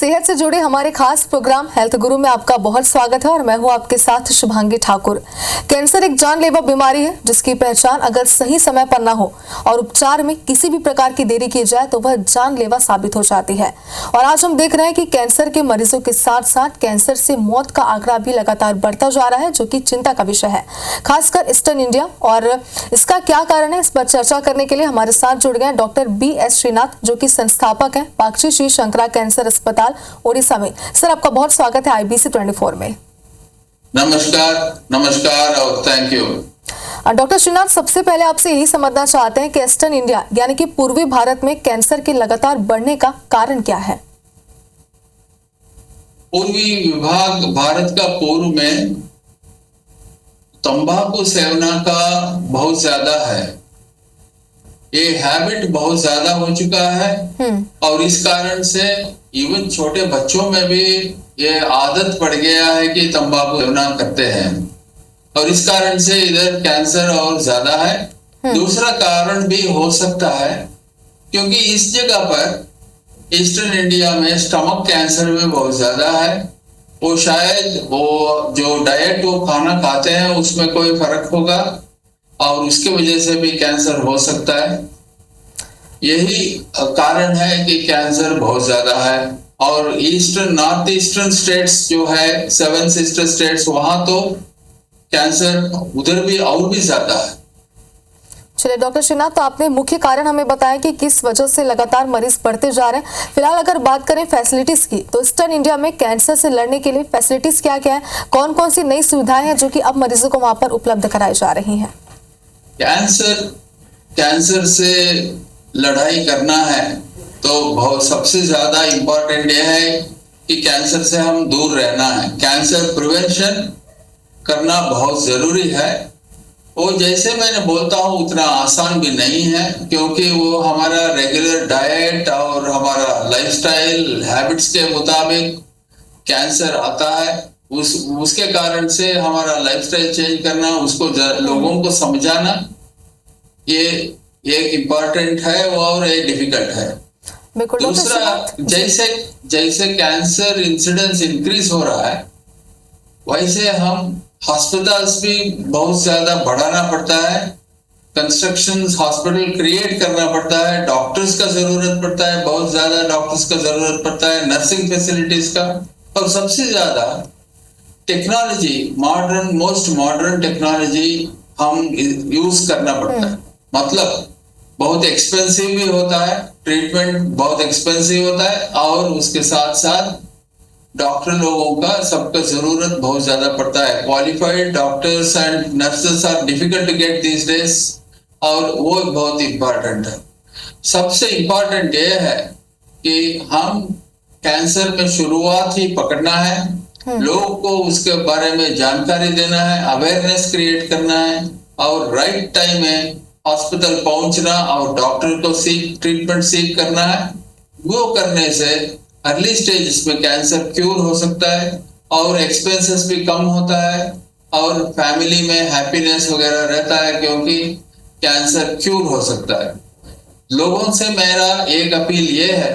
सेहत से जुड़े हमारे खास प्रोग्राम हेल्थ गुरु में आपका बहुत स्वागत है और मैं हूं आपके साथ शुभांगी ठाकुर। कैंसर एक जानलेवा बीमारी है जिसकी पहचान अगर सही समय पर ना हो और उपचार में किसी भी प्रकार की देरी की जाए तो वह जानलेवा साबित हो जाती है। और आज हम देख रहे हैं कि कैंसर के मरीजों के साथ साथ कैंसर से मौत का आंकड़ा भी लगातार बढ़ता जा रहा है, जो कि चिंता का विषय है, खासकर ईस्टर्न इंडिया। और इसका क्या कारण है, इस पर चर्चा करने के लिए हमारे साथ जुड़ गए डॉक्टर BS श्रीनाथ, जो कि संस्थापक हैं पाक्षी श्री शंकरा कैंसर अस्पताल ओडिशा में। सर, आपका बहुत स्वागत है IBC 24 में। नमस्कार और थैंक यू। डॉक्टर श्रीनाथ, सबसे पहले आपसे यही समझना चाहते हैं कि ईस्टर्न इंडिया यानी कि पूर्वी भारत में कैंसर के लगातार बढ़ने का कारण क्या है? पूर्वी विभाग भारत का पूर्व में तंबाकू सेवना का बहुत ज्यादा है। ये हैबिट बहुत ज्यादा हो चुका है और इस कारण से इवन छोटे बच्चों में भी ये आदत पड़ गया है कि तंबाकू सेवना करते हैं और इस कारण से इधर कैंसर और ज्यादा है। दूसरा कारण भी हो सकता है क्योंकि इस जगह पर ईस्टर्न इंडिया में स्टमक कैंसर भी बहुत ज्यादा है। वो शायद वो जो डाइट वो खाना खाते हैं उसमें कोई फर्क होगा और उसकी वजह से भी कैंसर हो सकता है। यही कारण है कि कैंसर बहुत ज्यादा है। और नॉर्थ ईस्टर्न स्टेट्स जो है 7 सिस्टर स्टेट्स, वहां तो कैंसर उधर भी और भी ज्यादा है। चलिए डॉक्टर श्रीनाथ, तो आपने मुख्य कारण हमें बताया कि किस वजह से लगातार मरीज बढ़ते जा रहे हैं। फिलहाल अगर बात करें फैसिलिटीज की, तो ईस्टर्न इंडिया में कैंसर से लड़ने के लिए फैसिलिटीज क्या क्या है, कौन कौन सी नई सुविधाएं हैं जो कि अब मरीजों को वहां पर उपलब्ध कराई जा रही हैं? कैंसर से लड़ाई करना है तो बहुत सबसे ज्यादा इम्पोर्टेंट यह है कि कैंसर से हम दूर रहना है। कैंसर प्रिवेंशन करना बहुत जरूरी है। वो जैसे मैंने बोलता हूँ उतना आसान भी नहीं है क्योंकि वो हमारा रेगुलर डाइट और हमारा लाइफस्टाइल हैबिट्स के मुताबिक कैंसर आता है। उसके कारण से हमारा लाइफस्टाइल चेंज करना, उसको लोगों को समझाना, ये एक इम्पोर्टेंट है और एक डिफिकल्ट है। दूसरा, जैसे कैंसर इंसिडेंस इंक्रीज हो रहा है वैसे हम हॉस्पिटल्स भी बहुत ज्यादा बढ़ाना पड़ता है। कंस्ट्रक्शन हॉस्पिटल क्रिएट करना पड़ता है, डॉक्टर्स का जरूरत पड़ता है, बहुत ज्यादा डॉक्टर्स का जरूरत पड़ता है, नर्सिंग फैसिलिटीज का, और सबसे ज्यादा टेक्नोलॉजी, मोस्ट मॉडर्न टेक्नोलॉजी हम यूज करना पड़ता है। मतलब बहुत एक्सपेंसिव भी होता है, ट्रीटमेंट बहुत एक्सपेंसिव होता है और उसके साथ साथ डॉक्टर लोगों का सबका जरूरत बहुत ज्यादा पड़ता है। Qualified doctors and nurses are difficult to get this days और वो बहुत इंपॉर्टेंट है। सबसे इंपॉर्टेंट ये है कि हम कैंसर में शुरुआत ही पकड़ना है, लोगों को उसके बारे में जानकारी देना है, अवेयरनेस क्रिएट करना है और राइट टाइम में हॉस्पिटल पहुंचना और डॉक्टर को ट्रीटमेंट सीख करना है। वो करने से अर्ली स्टेज में कैंसर क्यूर हो सकता है और एक्सपेंसेस भी कम होता है और फैमिली में हैप्पीनेस वगैरह रहता है क्योंकि कैंसर क्यूर हो सकता है। लोगों से मेरा एक अपील ये है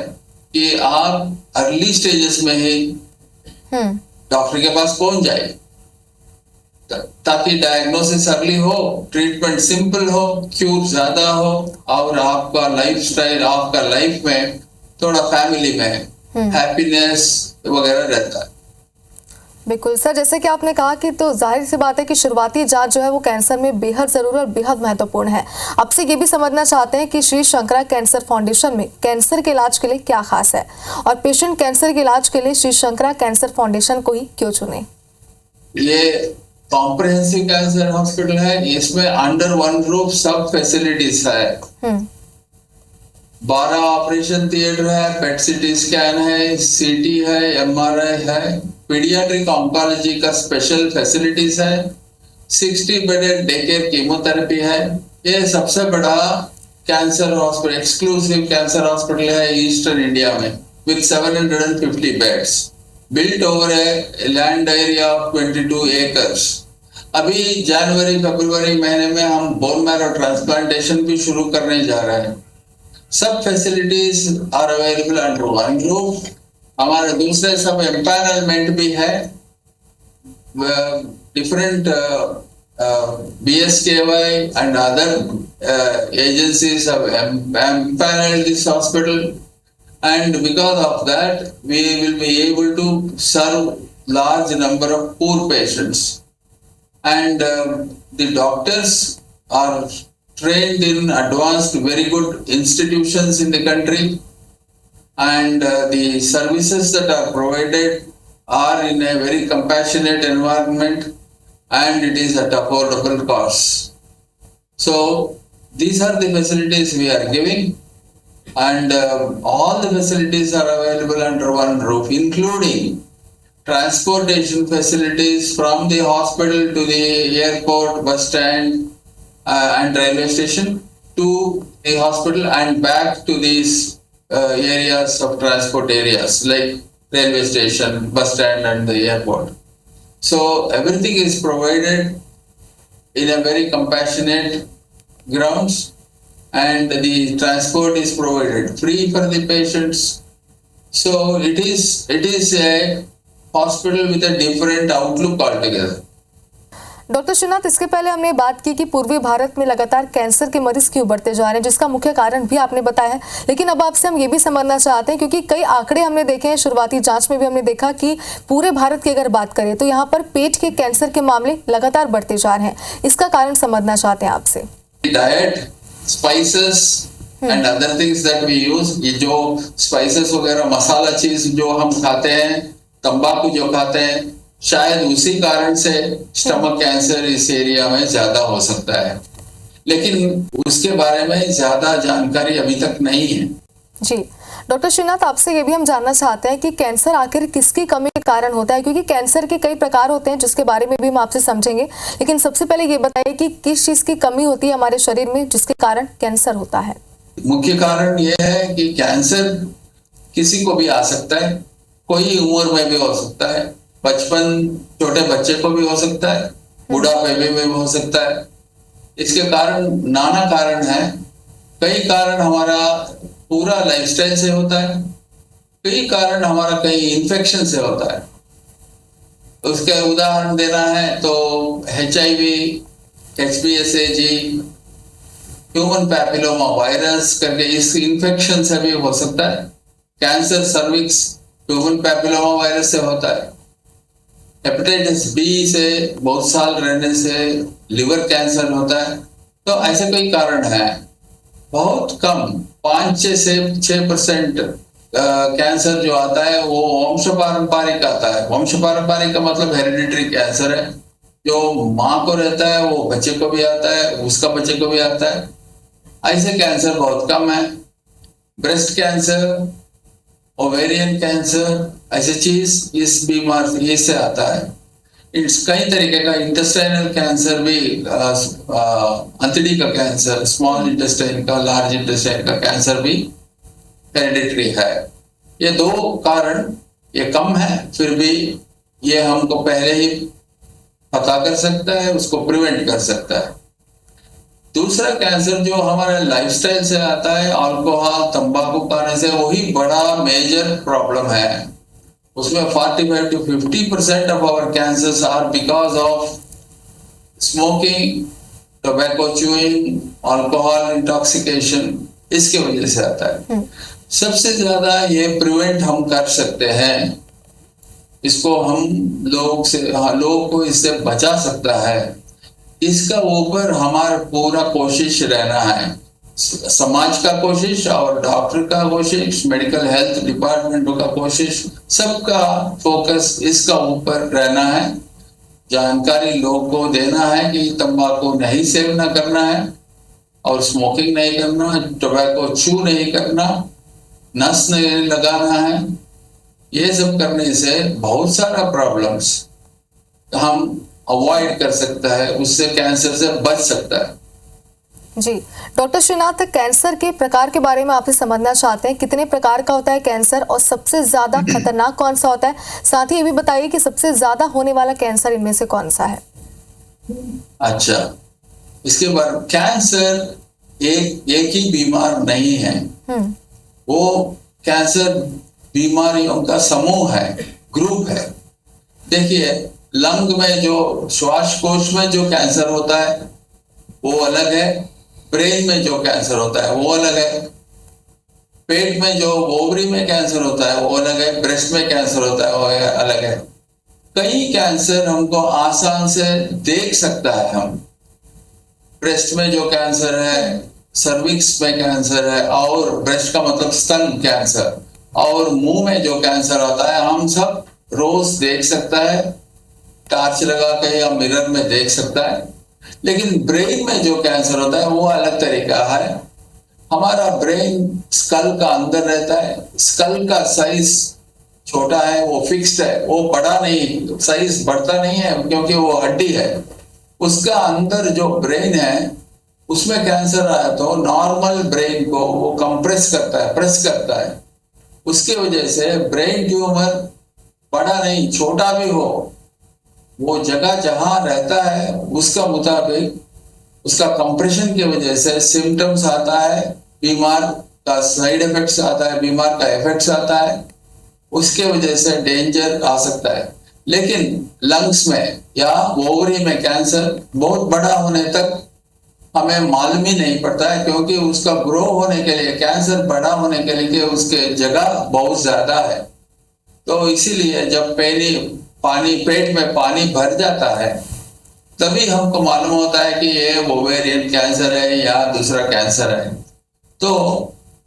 कि आप अर्ली स्टेजेस में ही डॉक्टर के पास पहुंच जाए ताकि डायग्नोसिस अर्ली हो, ट्रीटमेंट सिंपल हो, क्यूर ज्यादा हो और आपका लाइफस्टाइल, आपका लाइफ में थोड़ा फैमिली में हैप्पीनेस वगैरह रहता है। बिल्कुल सर, जैसे कि आपने कहा कि तो जाहिर सी बात है कि शुरुआती जांच जो है वो कैंसर में बेहद जरूरी और बेहद महत्वपूर्ण है। आपसे ये भी समझना चाहते हैं कि श्री शंकरा कैंसर फाउंडेशन में कैंसर के इलाज के लिए क्या खास है और पेशेंट कैंसर के इलाज के लिए श्री शंकरा कैंसर फाउंडेशन को ही क्यों चुने? ये कॉम्प्रिहेंसिव कैंसर हॉस्पिटल है, इसमें अंडर वन रूफ सब फैसिलिटीज है। 12 ऑपरेशन थिएटर है, पेट सिटी स्कैन है, CT है, MRI है, पीडियाट्रिक ऑन्कोलॉजी का स्पेशल फैसिलिटीज है, 60 बेडेड डे केयर कीमोथेरेपी है। ये सबसे बड़ा cancer hospital, exclusive cancer hospital है ईस्टर्न इंडिया में with 750 beds built over a land area of 22 acres। अभी जनवरी-फरवरी महीने में हम बोन मैरो ट्रांसप्लांटेशन भी शुरू करने जा रहे हैं। सब facilities are available under one roof हमारे दूसरे सब एम्पैनलमेंट भी है, different BSKY and other agencies have empaneled this hospital, and because of that we will be able to serve large number of poor patients, and the doctors are trained in advanced very good institutions in the country, and the services that are provided are in a very compassionate environment, and it is at affordable cost. So these are the facilities we are giving, and all the facilities are available under one roof, including transportation facilities from the hospital to the airport, bus stand, and railway station, to the hospital and back to these areas of transport areas like railway station, bus stand and the airport. So everything is provided in a very compassionate grounds, and the transport is provided free for the patients. So it is a hospital with a different outlook altogether. Doctor Srinath, इसके पहले हमने बात की कि पूर्वी भारत में लगातार cancer के मरीज क्यों बढ़ते जा रहे हैं, जिसका मुख्य कारण भी आपने बताया है, लेकिन अब आपसे हम ये भी समझना चाहते हैं, क्योंकि कई आंकड़े हमने देखे हैं, शुरुआती जांच में भी हमने देखा कि पूरे भारत की अगर बात करें तो यहाँ पर पेट के कैंसर के मामले लगातार बढ़ते जा रहे हैं। इसका कारण समझना चाहते हैं आपसे। Diet, spices and other things that we use, ये जो स्पाइसेस वगैरह मसाला चीज जो हम खाते हैं, तंबाकू जो खाते हैं, शायद उसी कारण से स्टमक कैंसर इस एरिया में ज्यादा हो सकता है, लेकिन उसके बारे में ज्यादा जानकारी अभी तक नहीं है। जी डॉक्टर श्रीनाथ, आपसे ये भी हम जानना चाहते हैं कि कैंसर आखिर किसकी कमी के कारण होता है, क्योंकि कैंसर के कई प्रकार होते हैं जिसके बारे में भी हम आपसे समझेंगे, लेकिन सबसे पहले ये बताइए कि किस चीज की कमी होती है हमारे शरीर में जिसके कारण कैंसर होता है। मुख्य कारण यह है कि कैंसर किसी को भी आ सकता है, कोई उम्र में भी हो सकता है, बचपन छोटे बच्चे को भी हो सकता है, बुढ़ापे में भी हो सकता है। इसके कारण नाना कारण है, कई कारण हमारा पूरा लाइफस्टाइल से होता है, कई कारण हमारा कई इन्फेक्शन से होता है। उसके उदाहरण देना है तो HIV, HPSAG, human papilloma virus करके इस इन्फेक्शन से भी हो सकता है। Cancer cervix human papilloma virus से होता है। हेपेटाइटिस B से बहुत साल रहने से लिवर कैंसर होता है। तो ऐसे कई कारण हैं। बहुत कम 5 से 6% कैंसर जो आता है वो वंश पारंपरिक आता है। वंश पारंपरिक का मतलब हेरिडिटरी कैंसर है, जो माँ को रहता है वो बच्चे को भी आता है, उसका बच्चे को भी आता है। ऐसे कैंसर बहुत कम है। ब्रेस्ट कैंसर, ओवेरियन कैंसर, ऐसे चीज इस बीमारी से आता है। कई तरीके का इंटेस्टाइनल कैंसर भी, अंतड़ी का कैंसर, स्मॉल इंटेस्टाइन का, लार्ज इंटेस्टाइन का कैंसर भी हेरिडिटरी है। ये 2 कारण ये कम है, फिर भी ये हमको पहले ही पता कर सकता है, उसको प्रिवेंट कर सकता है। दूसरा कैंसर जो हमारे लाइफस्टाइल से आता है, अल्कोहल, तंबाकू खाने से, वही बड़ा मेजर प्रॉब्लम है। उसमें 45 to 50% of our cancers are because of smoking, tobacco chewing, alcohol intoxication, इसके वजह से आता है। सबसे ज्यादा ये प्रिवेंट हम कर सकते हैं, इसको हम लोगों को इससे बचा सकता है। इसका ऊपर हमारा पूरा कोशिश रहना है, समाज का कोशिश और डॉक्टर का कोशिश, मेडिकल हेल्थ डिपार्टमेंटों का कोशिश, सबका फोकस इसका ऊपर रहना है। जानकारी लोगों को देना है कि तंबाकू नहीं सेवना करना है और स्मोकिंग नहीं करना, टोबैको चू नहीं करना, नस नहीं लगाना है। ये सब करने से बहुत सारा प्रॉब्लम्स हम अवॉइड कर सकता है, उससे कैंसर से बच सकता है। जी डॉक्टर श्रीनाथ, कैंसर के प्रकार के बारे में आपसे समझना चाहते हैं, कितने प्रकार का होता है कैंसर और सबसे ज्यादा खतरनाक कौन सा होता है? साथ ही ये भी बताइए कि सबसे ज्यादा होने वाला कैंसर इनमें से कौन सा है? अच्छा, इसके बाद कैंसर एक ही बीमार नहीं है। वो कैंसर बीमारियों का समूह है, ग्रुप है। देखिए, लंग में जो श्वासकोश में जो कैंसर होता है वो अलग है, ब्रेन में जो कैंसर होता है वो अलग है, पेट में जो ओवरी में कैंसर होता है वो अलग है, ब्रेस्ट में कैंसर होता है वो अलग है। कई कैंसर हमको आसान से देख सकता है। हम ब्रेस्ट में जो कैंसर है, सर्विक्स में कैंसर है, और ब्रेस्ट का मतलब स्तन कैंसर, और मुंह में जो कैंसर होता है हम सब रोज देख सकता है, टॉर्च लगा के या मिरर में देख सकता है। लेकिन ब्रेन में जो कैंसर होता है वो अलग तरीका है। हमारा ब्रेन स्कल का अंदर रहता है, स्कल का साइज छोटा है, वो फिक्स्ड है, वो बड़ा नहीं, साइज बढ़ता नहीं है क्योंकि वो हड्डी है। उसका अंदर जो ब्रेन है उसमें कैंसर आया तो नॉर्मल ब्रेन को वो कंप्रेस करता है, प्रेस करता है। उसकी वजह से ब्रेन ट्यूमर बड़ा नहीं, छोटा भी हो, वो जगह जहां रहता है उसका मुताबिक उसका कंप्रेशन की वजह से सिम्टम्स आता है, बीमार का साइड इफेक्ट्स आता है, बीमार का इफेक्ट्स आता है, उसके वजह से डेंजर आ सकता है। लेकिन लंग्स में या ओवरी में कैंसर बहुत बड़ा होने तक हमें मालूम ही नहीं पड़ता है, क्योंकि उसका ग्रो होने के लिए, कैंसर बड़ा होने के लिए उसके जगह बहुत ज्यादा है। तो इसीलिए जब पानी पेट में पानी भर जाता है तभी हमको मालूम होता है कि ये ओवेरियन कैंसर है या दूसरा कैंसर है। तो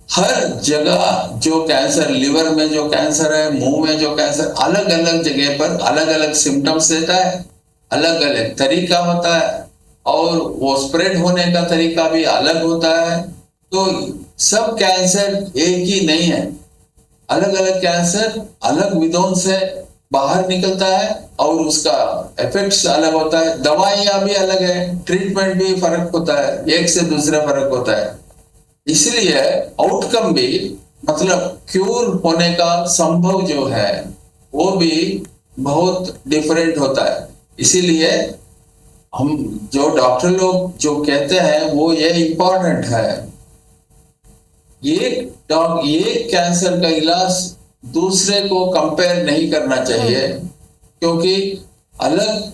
हर जगह जो कैंसर, लिवर में जो कैंसर है, मुंह में जो कैंसर, अलग अलग जगह पर अलग अलग सिम्टम्स देता है, अलग अलग तरीका होता है, और वो स्प्रेड होने का तरीका भी अलग होता है। तो सब कैंसर एक ही नहीं है, अलग अलग कैंसर अलग विधों से बाहर निकलता है और उसका इफेक्ट्स अलग होता है, दवाइयां भी अलग है, ट्रीटमेंट भी फर्क होता है, एक से दूसरा फर्क होता है। इसलिए आउटकम भी, मतलब क्यूर होने का संभव जो है वो भी बहुत डिफरेंट होता है। इसीलिए हम जो डॉक्टर लोग जो कहते हैं वो ये इम्पोर्टेंट है, ये कैंसर का इलाज दूसरे को कंपेयर नहीं करना चाहिए, क्योंकि अलग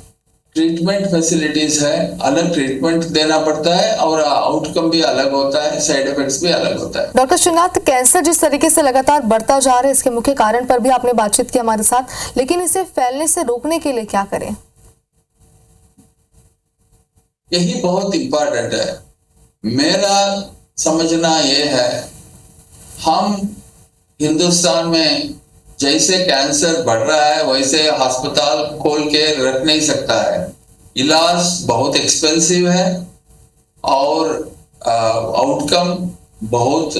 ट्रीटमेंट फैसिलिटीज है, अलग ट्रीटमेंट देना पड़ता है और आउटकम भी अलग होता है, साइड इफेक्ट्स भी अलग होता है। डॉक्टर श्रीनाथ, कैंसर जिस तरीके से लगातार बढ़ता जा रहा है, इसके मुख्य कारण पर भी आपने बातचीत की हमारे साथ, लेकिन इसे फैलने से रोकने के लिए क्या करें? यही बहुत इंपॉर्टेंट है। मेरा समझना यह है, हम हिंदुस्तान में जैसे कैंसर बढ़ रहा है वैसे अस्पताल खोल के रख नहीं सकता है। इलाज बहुत एक्सपेंसिव है और आउटकम बहुत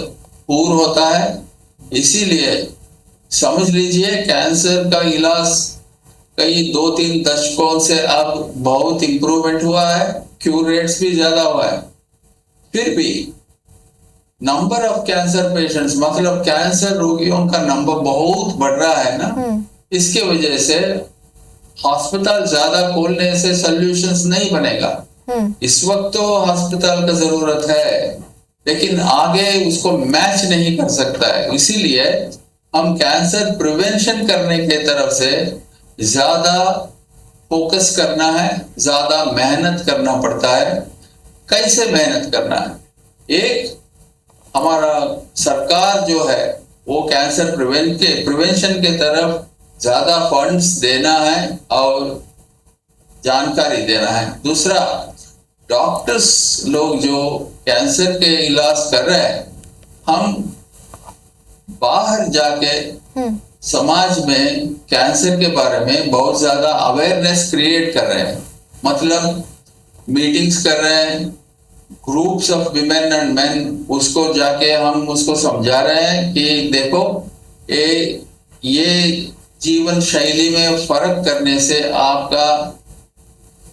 पूर होता है। इसीलिए समझ लीजिए, कैंसर का इलाज कई 2-3 दशकों से अब बहुत इम्प्रूवमेंट हुआ है, क्यूर रेट्स भी ज्यादा हुआ है। फिर भी नंबर ऑफ कैंसर पेशेंट्स, मतलब कैंसर रोगियों का नंबर बहुत बढ़ रहा है ना, इसके वजह से हॉस्पिटल ज्यादा खोलने से सॉल्यूशंस नहीं बनेगा। इस वक्त तो हॉस्पिटल का जरूरत है, लेकिन आगे उसको मैच नहीं कर सकता है। इसीलिए हम कैंसर प्रिवेंशन करने की तरफ से ज्यादा फोकस करना है, ज्यादा मेहनत करना पड़ता है। कैसे मेहनत करना है? एक, हमारा सरकार जो है वो कैंसर प्रिवेंशन के तरफ ज्यादा फंड्स देना है और जानकारी देना है। दूसरा, डॉक्टर्स लोग जो कैंसर के इलाज कर रहे हैं, हम बाहर जाके समाज में कैंसर के बारे में बहुत ज्यादा अवेयरनेस क्रिएट कर रहे हैं। मतलब मीटिंग्स कर रहे हैं, groups of women and main, उसको जाके हम उसको समझा रहे हैं कि देखो, ये जीवन शैली में फर्क करने से आपका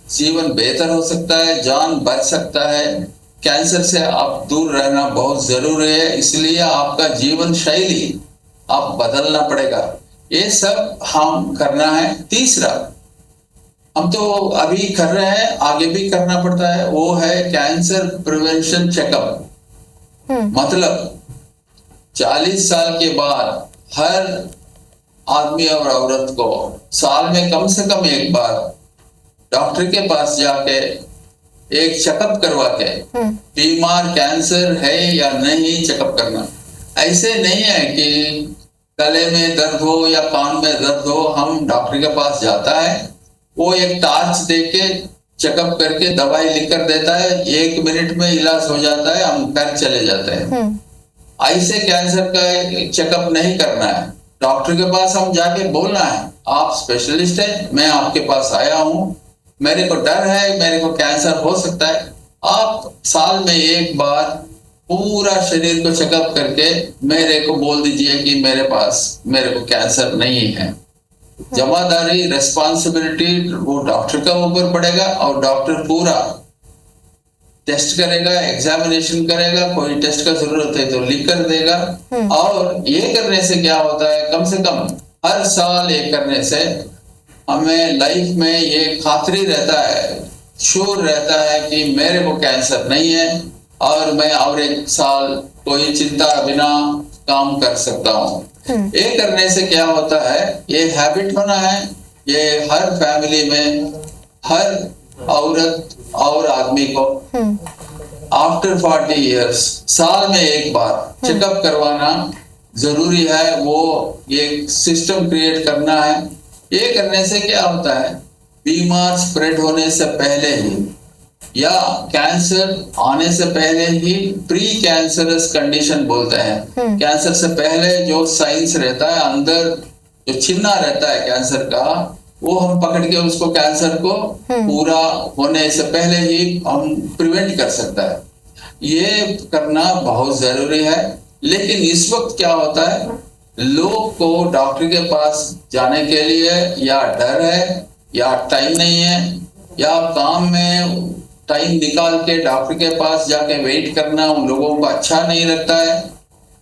जीवन बेहतर हो सकता है, जान बच सकता है, कैंसर से आप दूर रहना बहुत जरूरी है, इसलिए आपका जीवन शैली आप बदलना पड़ेगा। ये सब हम करना है। तीसरा, हम तो अभी कर रहे हैं, आगे भी करना पड़ता है, वो है कैंसर प्रिवेंशन चेकअप। मतलब 40 साल के बाद हर आदमी और औरत को साल में कम से कम एक बार डॉक्टर के पास जाके एक चेकअप करवा के बीमार कैंसर है या नहीं चेकअप करना। ऐसे नहीं है कि गले में दर्द हो या कान में दर्द हो हम डॉक्टर के पास जाता है, वो एक टार्च देके चेकअप करके दवाई लिख कर देता है, 1 मिनट में इलाज हो जाता है, हम घर चले जाते हैं। ऐसे कैंसर का चेकअप नहीं करना है। डॉक्टर के पास हम जाके बोलना है आप स्पेशलिस्ट है, मैं आपके पास आया हूं, मेरे को डर है, मेरे को कैंसर हो सकता है। आप साल में एक बार पूरा शरीर को चेकअप करके मेरे को बोल दीजिए कि मेरे को कैंसर नहीं है। जवाबदारी, रिस्पॉन्सिबिलिटी वो डॉक्टर का ऊपर पड़ेगा और डॉक्टर पूरा टेस्ट करेगा, एग्जामिनेशन करेगा, कोई टेस्ट का जरूरत है तो लिख कर देगा। और ये करने से क्या होता है, कम से कम हर साल ये करने से हमें लाइफ में ये खातरी रहता है, श्योर रहता है कि मेरे को कैंसर नहीं है और मैं और 1 साल कोई चिंता बिना काम कर सकता हूँ। ये करने से क्या होता है, ये हैबिट होना है, ये हर फैमिली में हर औरत और आदमी को आफ्टर 40 इयर्स साल में एक बार चेकअप करवाना जरूरी है। वो एक सिस्टम क्रिएट करना है। ये करने से क्या होता है, बीमार स्प्रेड होने से पहले ही या कैंसर आने से पहले ही प्री कैंसरस कंडीशन बोलते हैं। कैंसर से पहले जो साइंस रहता है, अंदर जो चिन्ह रहता है कैंसर का, वो हम पकड़ के उसको कैंसर को पूरा होने से पहले ही हम प्रिवेंट कर सकता है। ये करना बहुत जरूरी है। लेकिन इस वक्त क्या होता है, लोग को डॉक्टर के पास जाने के लिए या डर है या टाइम नहीं है या काम में टाइम निकाल के डॉक्टर के पास जाके वेट करना उन लोगों को अच्छा नहीं लगता है,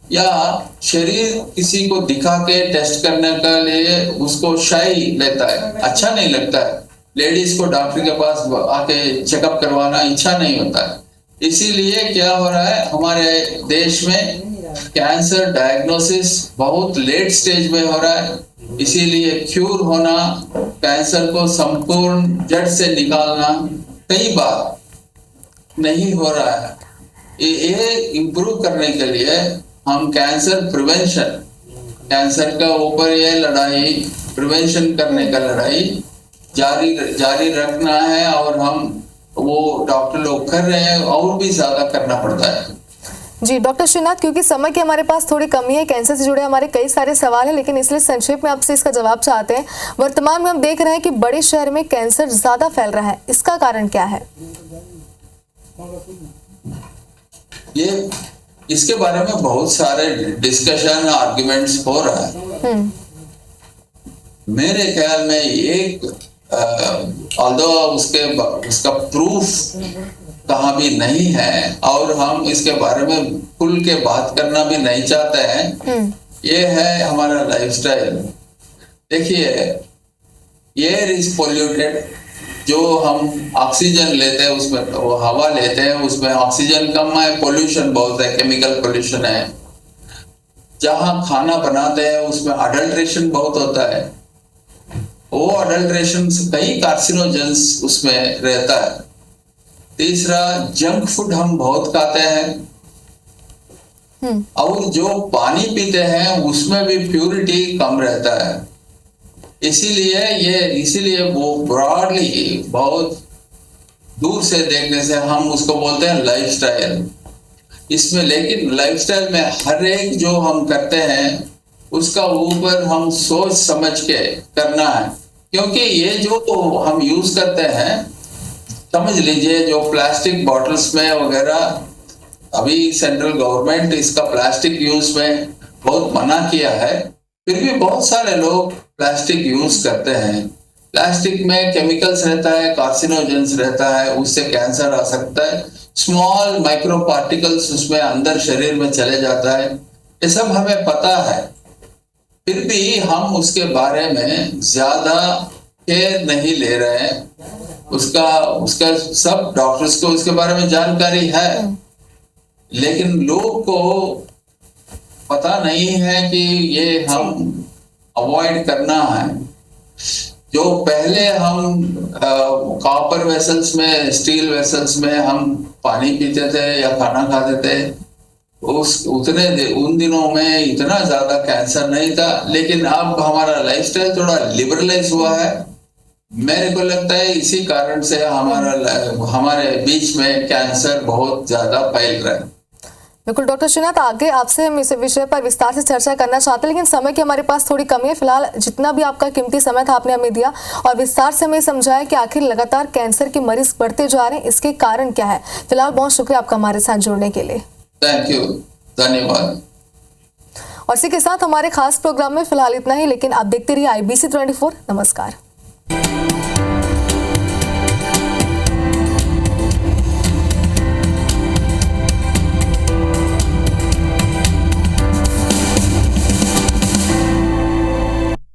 या शरीर किसी को दिखा के टेस्ट करने के लिए उसको शाई लेता है, अच्छा नहीं लगता है। लेडीज को डॉक्टर के पास आके चेकअप करवाना इच्छा नहीं होता है। इसीलिए क्या हो रहा है, हमारे देश में कैंसर डायग्नोसिस बहुत लेट स्टेज में हो रहा है। इसीलिए क्यूर होना, कैंसर को संपूर्ण जड़ से निकालना कई बार नहीं हो रहा है। ये इम्प्रूव करने के लिए हम कैंसर प्रिवेंशन, कैंसर का ऊपर ये लड़ाई, प्रिवेंशन करने का लड़ाई जारी रखना है। और हम वो डॉक्टर लोग कर रहे हैं और भी ज्यादा करना पड़ता है। जी डॉक्टर श्रीनाथ, क्योंकि समय की हमारे पास थोड़ी कमी है, कैंसर से जुड़े हमारे कई सारे सवाल हैं, लेकिन इसलिए संक्षेप में आपसे इसका जवाब चाहते हैं। वर्तमान में हम देख रहे हैं कि बड़े शहर में कैंसर ज्यादा फैल रहा है, इसका कारण क्या है? ये इसके बारे में बहुत सारे डिस्कशन, आर्गुमेंट्स हो रहा है। मेरे ख्याल में एक ऑल्दो उसका प्रूफ कहाँ भी नहीं है और हम इसके बारे में खुल के बात करना भी नहीं चाहते हैं। ये है हमारा लाइफस्टाइल। देखिए, एयर इज पोल्यूटेड। जो हम ऑक्सीजन लेते हैं उसमें, वो हवा लेते हैं उसमें ऑक्सीजन कम है, पोल्यूशन बहुत है, केमिकल पोल्यूशन है। जहाँ खाना बनाते हैं उसमें अडल्ट्रेशन बहुत होता है। वो अडल्ट्रेशन से कई कार्सिनोजेंस उसमें रहता है। तीसरा, जंक फूड हम बहुत खाते हैं और जो पानी पीते हैं उसमें भी प्यूरिटी कम रहता है। इसीलिए वो ब्रॉडली बहुत दूर से देखने से हम उसको बोलते हैं लाइफस्टाइल। इसमें लेकिन लाइफस्टाइल में हर एक जो हम करते हैं उसका ऊपर हम सोच समझ के करना है। क्योंकि ये जो हम यूज करते हैं, समझ लीजिए जो प्लास्टिक बॉटल्स में वगैरह, अभी सेंट्रल गवर्नमेंट इसका प्लास्टिक यूज में बहुत मना किया है, फिर भी बहुत सारे लोग प्लास्टिक यूज करते हैं। प्लास्टिक में केमिकल्स रहता है, कार्सिनोजेंस रहता है, उससे कैंसर आ सकता है। स्मॉल माइक्रो पार्टिकल्स उसमें अंदर शरीर में चले जाता है। ये सब हमें पता है, फिर भी हम उसके बारे में ज्यादा केयर नहीं ले रहे हैं। उसका सब डॉक्टर्स को उसके बारे में जानकारी है, लेकिन लोग को पता नहीं है कि ये हम अवॉइड करना है। जो पहले हम कॉपर वेसल्स में, स्टील वेसल्स में हम पानी पीते थे या खाना खाते थे, उन दिनों में इतना ज्यादा कैंसर नहीं था। लेकिन अब हमारा लाइफस्टाइल थोड़ा लिबरलाइज हुआ है। मेरे को लगता है इसी कारण से हमारे बीच में कैंसर बहुत ज्यादा फैल रहा है। बिल्कुल डॉक्टर श्रीनाथ, आगे आपसे हम इस विषय पर विस्तार से चर्चा करना चाहते हैं, लेकिन समय की हमारे पास थोड़ी कमी है। फिलहाल जितना भी आपका कीमती समय था आपने हमें दिया और विस्तार से हमें समझाया कि आखिर लगातार कैंसर के मरीज बढ़ते जा रहे हैं, इसके कारण क्या है। फिलहाल बहुत शुक्रिया आपका हमारे साथ जुड़ने के लिए। थैंक यू, धन्यवाद। और इसी के साथ हमारे खास प्रोग्राम में फिलहाल इतना ही, लेकिन आप देखते रहिए IBC 24। नमस्कार।